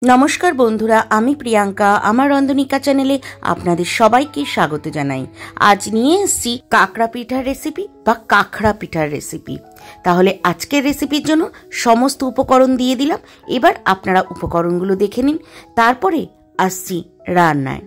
নমস্কার বন্ধুরা, আমি প্রিয়াঙ্কা। আমার রন্ধনিকা চ্যানেলে আপনাদের সবাইকে স্বাগত জানাই। আজ নিয়ে এসেছি কাঁকড়া পিঠার রেসিপি বা কাঁকড়া পিঠার রেসিপি। তাহলে আজকের রেসিপির জন্য সমস্ত উপকরণ দিয়ে দিলাম। এবার আপনারা উপকরণগুলো দেখে নিন, তারপরে আসছি রান্নায়।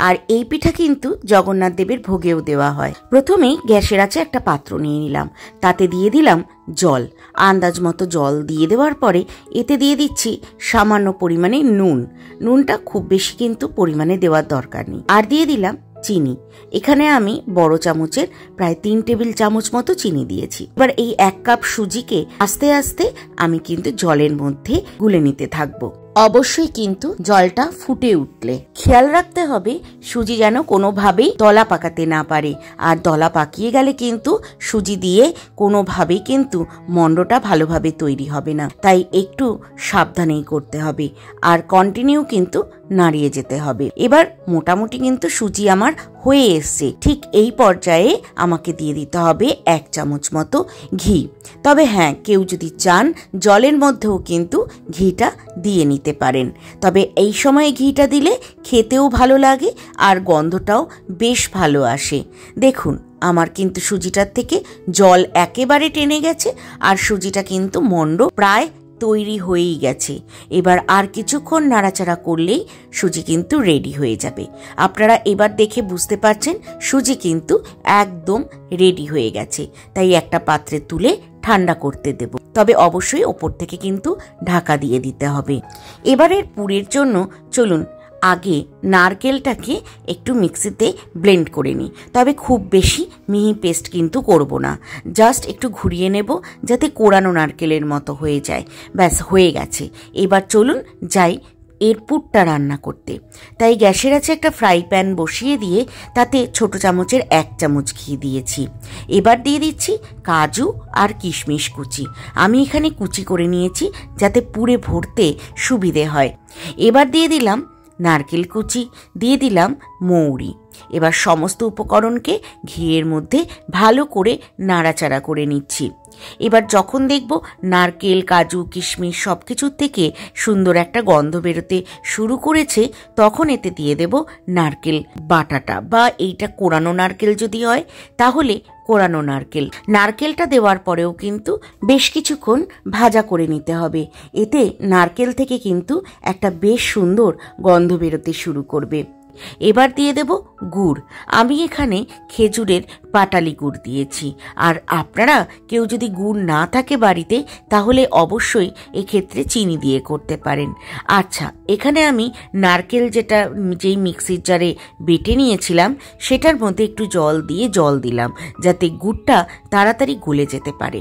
আর এই পিঠা কিন্তু জগন্নাথ দেবের ভোগেও দেওয়া হয়। প্রথমেই গ্যাসের আছে একটা পাত্র নিয়ে নিলাম, তাতে দিয়ে দিলাম জল। আন্দাজ মতো জল দিয়ে দেওয়ার পরে এতে দিয়ে দিচ্ছি সামান্য পরিমাণে নুন। নুনটা খুব বেশি কিন্তু পরিমাণে দেওয়ার দরকার নেই। আর দিয়ে দিলাম চিনি। এখানে আমি বড় চামচের প্রায় 3 টেবিল চামচ মতো চিনি দিয়েছি। এবার এই 1 কাপ সুজিকে আস্তে আস্তে আমি কিন্তু জলের মধ্যে গুলে নিতে থাকবো। অবশ্যই কিন্তু জলটা ফুটে উঠলে খেয়াল রাখতে হবে সুজি যেন কোনোভাবেই দলা পাকাতে না পারে। আর দলা পাকিয়ে গেলে কিন্তু সুজি দিয়ে কোনোভাবেই কিন্তু মন্ডটা ভালোভাবে তৈরি হবে না। তাই একটু সাবধানেই করতে হবে আর কন্টিনিউ কিন্তু নাড়িয়ে যেতে হবে। এবার মোটামুটি কিন্তু সুজি আমার হয়ে এসছে। ঠিক এই পর্যায়ে আমাকে দিয়ে দিতে হবে 1 চামচ মতো ঘি। তবে হ্যাঁ, কেউ যদি চান জলের মধ্যেও কিন্তু ঘিটা দিয়ে নিতে পারেন। তবে এই সময়ে ঘিটা দিলে খেতেও ভালো লাগে আর গন্ধটাও বেশ ভালো আসে। দেখুন, আমার কিন্তু সুজিটার থেকে জল একেবারে টেনে গেছে আর সুজিটা কিন্তু মন্ড প্রায় তৈরি হয়েই গেছে। এবার আর কিছুক্ষণ নাড়াচাড়া করলেই সুজি কিন্তু রেডি হয়ে যাবে। আপনারা এবার দেখে বুঝতে পারছেন সুজি কিন্তু একদম রেডি হয়ে গেছে। তাই একটা পাত্রে তুলে ঠান্ডা করতে দেব। তবে অবশ্যই ওপর থেকে কিন্তু ঢাকা দিয়ে দিতে হবে। এবারের পুরের জন্য চলুন আগে নারকেলটাকে একটু মিক্সিতে ব্লেন্ড করে নিই। তবে খুব বেশি মিহি পেস্ট কিন্তু করব না, জাস্ট একটু ঘুরিয়ে নেব যাতে কোরানো নারকেলের মতো হয়ে যায়। ব্যাস, হয়ে গেছে। এবার চলুন যাই এর পুরটা রান্না করতে। তাই গ্যাসের আছে একটা ফ্রাই প্যান বসিয়ে দিয়ে তাতে ছোট চামচের 1 চামচ ঘি দিয়েছি। এবার দিয়ে দিচ্ছি কাজু আর কিশমিশ কুচি। আমি এখানে কুচি করে নিয়েছি যাতে পুরে ভরতে সুবিধে হয়। এবার দিয়ে দিলাম নারকেল কুচি, দিয়ে দিলাম মৌরি। এবার সমস্ত উপকরণকে ঘিয়ের মধ্যে ভালো করে নাড়াচাড়া করে নিচ্ছি। এবার যখন দেখব নারকেল, কাজু, কিশমিশ সব কিছুর থেকে সুন্দর একটা গন্ধ বেরোতে শুরু করেছে, তখন এতে দিয়ে দেব নারকেল বাটাটা, বা এইটা কোরানো নারকেল যদি হয় তাহলে কোরানো নারকেল। নারকেলটা দেওয়ার পরেও কিন্তু বেশ কিছুক্ষণ ভাজা করে নিতে হবে। এতে নারকেল থেকে কিন্তু একটা বেশ সুন্দর গন্ধ বেরোতে শুরু করবে। এবার দিয়ে দেব গুড়। আমি এখানে খেজুরের পাটালি গুড় দিয়েছি। আর আপনারা কেউ যদি গুড় না থাকে বাড়িতে তাহলে অবশ্যই এক্ষেত্রে চিনি দিয়ে করতে পারেন। আচ্ছা, এখানে আমি নারকেল যেই মিক্সির জারে বেটে নিয়েছিলাম সেটার মধ্যে একটু জল দিলাম যাতে গুড়টা তাড়াতাড়ি গলে যেতে পারে।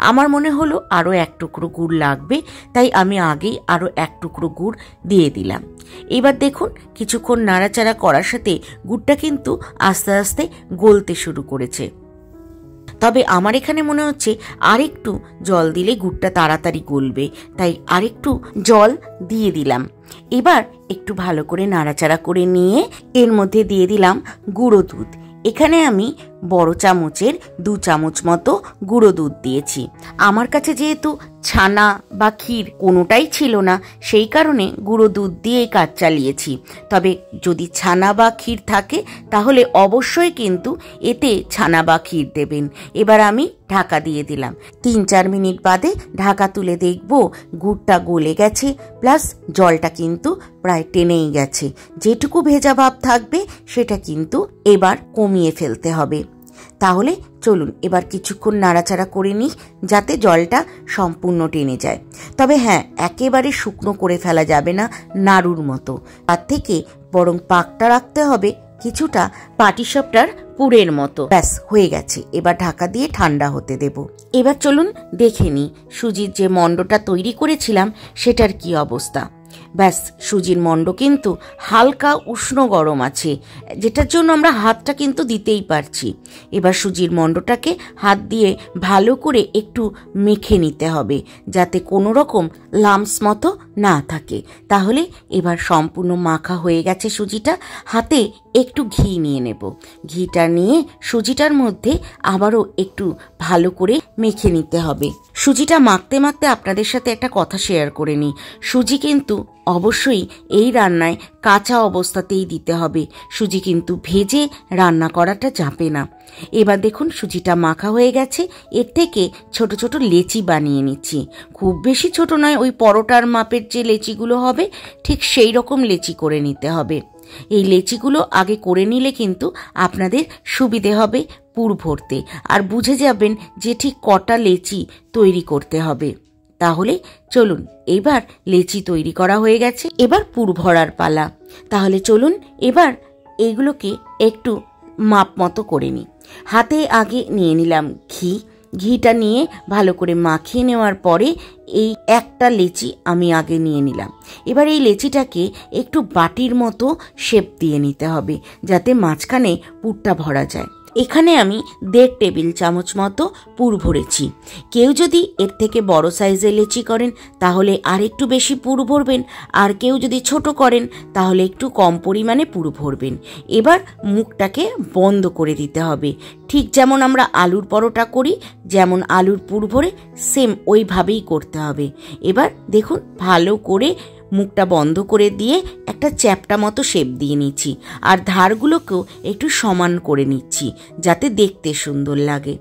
আমার মনে হলো আরও 1 টুকরো গুড় লাগবে, তাই আমি আগেই আরও 1 টুকরো গুড় দিয়ে দিলাম। এবার দেখুন কিছুক্ষণ নাড়াচাড়া করার সাথে গুড়টা কিন্তু আস্তে আস্তে গলতে শুরু করেছে। তবে আমার এখানে মনে হচ্ছে আরেকটু জল দিলে গুড়টা তাড়াতাড়ি গলবে, তাই আরেকটু জল দিয়ে দিলাম। এবার একটু ভালো করে নাড়াচাড়া করে নিয়ে এর মধ্যে দিয়ে দিলাম গুঁড়ো দুধ। এখানে আমি বড় চামচের 2 চামচ মতো গুঁড়ো দুধ দিয়েছি। আমার কাছে যেহেতু ছানা বা ক্ষীর কোনোটাই ছিল না, সেই কারণে গুঁড়ো দুধ দিয়েই কাজ চালিয়েছি। তবে যদি ছানা বা ক্ষীর থাকে তাহলে অবশ্যই কিন্তু এতে ছানা বা ক্ষীর দেবেন। এবার আমি ঢাকা দিয়ে দিলাম। 3-4 মিনিট বাদে ঢাকা তুলে দেখব গুড়টা গলে গেছে, প্লাস জলটা কিন্তু প্রায় টেনেই গেছে। যেটুকু ভেজা ভাব থাকবে সেটা কিন্তু এবার কমিয়ে ফেলতে হবে। তাহলে চলুন এবার কিছুক্ষণ নাড়াচাড়া করে নিই যাতে জলটা সম্পূর্ণ টেনে যায়। তবে হ্যাঁ, একেবারে শুকনো করে ফেলা যাবে না নাড়ুর মতো, তার থেকে বরং পাকটা রাখতে হবে কিছুটা পাটিসাপটার পুরের মতো। ব্যাস, হয়ে গেছে। এবার ঢাকা দিয়ে ঠান্ডা হতে দেব। এবার চলুন দেখে নিই সুজির যে মন্ডটা তৈরি করেছিলাম সেটার কি অবস্থা। ব্যাস, সুজির মন্ড কিন্তু হালকা উষ্ণ গরম আছে, যেটার জন্য আমরা হাতটা কিন্তু দিতেই পারছি। এবার সুজির মন্ডটাকে হাত দিয়ে ভালো করে একটু মেখে নিতে হবে যাতে কোনো রকম লাম্পস মতো না থাকে। তাহলে এবার সম্পূর্ণ মাখা হয়ে গেছে সুজিটা। হাতে একটু ঘি নিয়ে নেব। ঘিটা নিয়ে সুজিটার মধ্যে আবারও একটু ভালো করে মেখে নিতে হবে। সুজিটা মাখতে মাখতে আপনাদের সাথে একটা কথা শেয়ার করে নিই। সুজি কিন্তু অবশ্যই এই রান্নায় কাঁচা অবস্থাতেই দিতে হবে, সুজি কিন্তু ভেজে রান্না করাটা যাবে না। এবার দেখুন সুজিটা মাখা হয়ে গেছে, এর থেকে ছোট ছোট লেচি বানিয়ে নিচ্ছি। খুব বেশি ছোট নয়, ওই পরোটার মাপের যে লেচিগুলো হবে ঠিক সেই রকম লেচি করে নিতে হবে। এই লেচিগুলো আগে করে নিলে কিন্তু আপনাদের সুবিধে হবে পুর ভরতে, আর বুঝে যাবেন যে ঠিক কটা লেচি তৈরি করতে হবে। তাহলে চলুন, এবার লেচি তৈরি করা হয়ে গেছে, এবার পুর ভরার পালা। তাহলে চলুন এবার এইগুলোকে একটু মাপ মতো করে নিই। হাতে আগে নিয়ে নিলাম ঘি, ঘিটা নিয়ে ভালো করে মাখিয়ে নেওয়ার পরে এই একটা লেচি আমি আগে নিয়ে নিলাম। এবার এই লেচিটাকে একটু বাটির মতো শেপ দিয়ে নিতে হবে যাতে মাঝখানে পুরটা ভরা যায়। এখানে আমি 1.5 টেবিল চামচ মতো পুর ভরেছি। কেউ যদি এর থেকে বড় সাইজের লেচি করেন তাহলে আর একটু বেশি পুর ভরবেন, আর কেউ যদি ছোট করেন তাহলে একটু কম পরিমাণে পুর ভরবেন। এবার মুখটাকে বন্ধ করে দিতে হবে, ঠিক যেমন আমরা আলুর পরোটা করি, যেমন আলুর পুর ভরে সেম ওইভাবেই করতে হবে। এবার দেখুন ভালো করে মুখটা বন্ধ করে দিয়ে একটা চ্যাপটা মতো শেপ দিয়ে নিচ্ছি, আর ধারগুলোকেও একটু সমান করে নিচ্ছি যাতে দেখতে সুন্দর লাগে।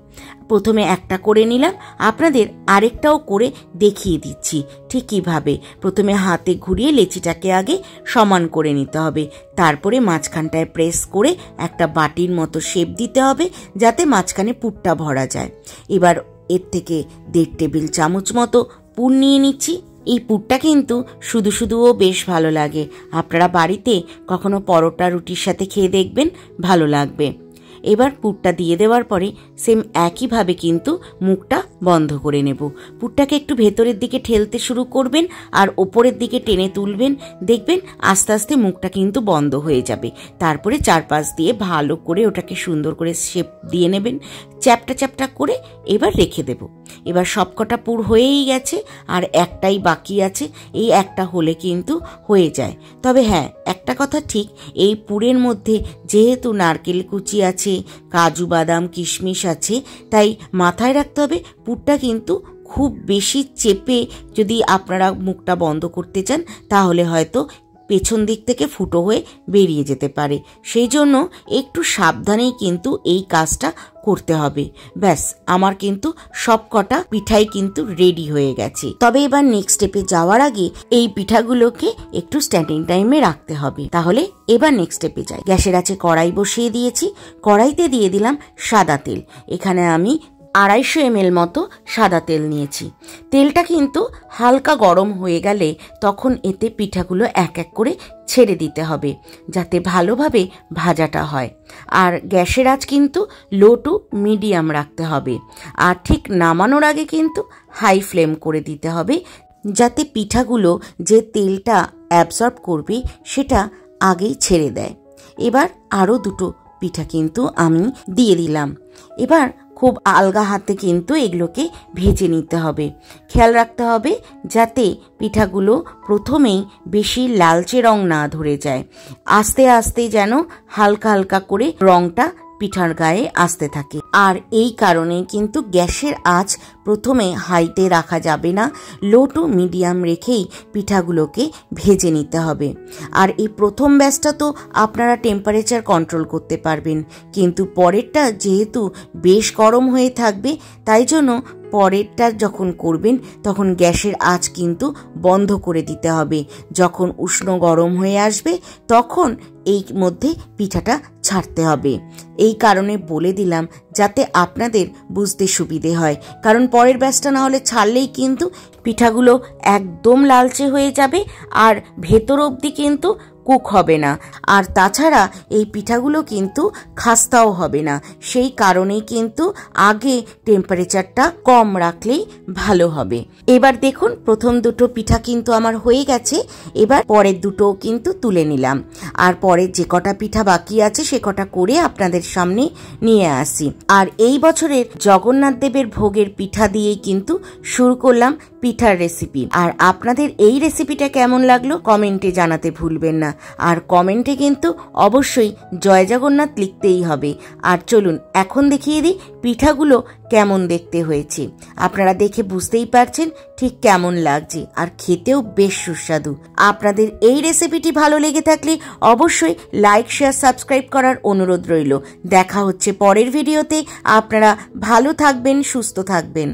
প্রথমে একটা করে নিলাম, আপনাদের আরেকটাও করে দেখিয়ে দিচ্ছি ঠিক কীভাবে। প্রথমে হাতে ঘুরিয়ে লেচিটাকে আগে সমান করে নিতে হবে, তারপরে মাঝখানটায় প্রেস করে একটা বাটির মতো শেপ দিতে হবে যাতে মাঝখানে পুরটা ভরা যায়। এবার এর থেকে 1.5 টেবিল চামচ মতো পুর নিয়ে নিচ্ছি। এই পুরটা কিন্তু শুধু শুধুও বেশ ভালো লাগে, আপনারা বাড়িতে কখনো পরোটা রুটির সাথে খেয়ে দেখবেন, ভালো লাগবে। এবার পুরটা দিয়ে দেওয়ার পরে সেম একইভাবে কিন্তু মুখটা বন্ধ করে নেব। পুরটাকে একটু ভেতরের দিকে ঠেলতে শুরু করবেন আর ওপরের দিকে টেনে তুলবেন, দেখবেন আস্তে আস্তে মুখটা কিন্তু বন্ধ হয়ে যাবে। তারপরে চারপাশ দিয়ে ভালো করে ওটাকে সুন্দর করে শেপ দিয়ে নেবেন, চ্যাপটা চ্যাপটা করে এবার রেখে দেব। এবার সবকটা পুর হয়েই গেছে, আর একটাই বাকি আছে। এই একটা হলে কিন্তু হয়ে যায়। তবে হ্যাঁ, একটা কথা ঠিক, এই পুরের মধ্যে যেহেতু নারকেল কুচি আছে, কাজু বাদাম কিশমিশ আছে, তাই মাথায় রাখতে হবে পুরটা কিন্তু খুব বেশি চেপে যদি আপনারা মুখটা বন্ধ করতে চান তাহলে হয়তো পেছন দিক থেকে ফুটো হয়ে বেরিয়ে যেতে পারে। সেই জন্য একটু সাবধানেই কিন্তু এই কাজটা করতে হবে। ব্যাস, আমার কিন্তু সবকটা পিঠাই কিন্তু রেডি হয়ে গেছে। তবে এবার নেক্সট স্টেপে যাওয়ার আগে এই পিঠাগুলোকে একটু স্ট্যান্ডিং টাইমে রাখতে হবে। তাহলে এবার নেক্সট স্টেপে যাই। গ্যাসের আছে কড়াই বসিয়ে দিয়েছি, কড়াইতে দিয়ে দিলাম সাদা তেল। এখানে আমি 250 ml মতো সাদা তেল নিয়েছি। তেলটা কিন্তু হালকা গরম হয়ে গেলে তখন এতে পিঠাগুলো এক এক করে ছেড়ে দিতে হবে যাতে ভালোভাবে ভাজাটা হয়। আর গ্যাসের আঁচ কিন্তু লো টু মিডিয়াম রাখতে হবে, আর ঠিক নামানোর আগে কিন্তু হাই ফ্লেম করে দিতে হবে যাতে পিঠাগুলো যে তেলটা অ্যাবজর্ব করবে সেটা আগেই ছেড়ে দেয়। এবার আরও 2টো পিঠা কিন্তু আমি দিয়ে দিলাম। এবার খুব আলগা হাতে কিন্তু এগুলোকে ভেজে নিতে হবে। খেয়াল রাখতে হবে যাতে পিঠাগুলো প্রথমেই বেশি লালচে রং না ধরে যায়, আস্তে আস্তে যেন হালকা হালকা করে রংটা পিঠার গায়ে আসতে থাকে। আর এই কারণে কিন্তু গ্যাসের আঁচ প্রথমে হাইতে রাখা যাবে না, লো টু মিডিয়াম রেখেই পিঠাগুলোকে ভেজে নিতে হবে। আর এই প্রথম ব্যাচটা তো আপনারা টেম্পারেচার কন্ট্রোল করতে পারবেন, কিন্তু পরেরটা যেহেতু বেশ গরম হয়ে থাকবে তাই জন্য পরেরটা যখন করবেন তখন গ্যাসের আঁচ কিন্তু বন্ধ করে দিতে হবে। যখন উষ্ণ গরম হয়ে আসবে তখন এই মধ্যে পিঠাটা ছাড়তে হবে। এই কারণে বলে দিলাম যাতে আপনাদের বুঝতে সুবিধে হয়, কারণ পরের ব্যাচটা না হলে ছাড়লেই কিন্তু পিঠাগুলো একদম লালচে হয়ে যাবে আর ভেতর অবধি কিন্তু কুক হবে না, আর তাছাড়া এই পিঠাগুলো কিন্তু খাস্তাও হবে না। সেই কারণেই কিন্তু আগে টেম্পারেচারটা কম রাখলেই ভালো হবে। এবার দেখুন প্রথম 2টো পিঠা কিন্তু আমার হয়ে গেছে। এবার পরের 2টোও কিন্তু তুলে নিলাম, আর পরের যে কটা পিঠা বাকি আছে সে কটা করে আপনাদের সামনে নিয়ে আসি। আর এই বছরের জগন্নাথ দেবের ভোগের পিঠা দিয়েই কিন্তু শুরু করলাম পিঠার রেসিপি। আর আপনাদের এই রেসিপিটা কেমন লাগলো কমেন্টে জানাতে ভুলবেন না। আর কমেন্টে কিন্তু অবশ্যই জয় জগন্নাথ লিখতেই হবে। আর চলুন এখন দেখিয়ে দিই পিঠাগুলো কেমন দেখতে হয়েছে। আপনারা দেখে বুঝতেই পারছেন ঠিক কেমন লাগছে, আর খেতেও বেশ সুস্বাদু। আপনাদের এই রেসিপিটি ভালো লেগে থাকলে অবশ্যই লাইক, শেয়ার, সাবস্ক্রাইব করার অনুরোধ রইল। দেখা হচ্ছে পরের ভিডিওতে। আপনারা ভালো থাকবেন, সুস্থ থাকবেন।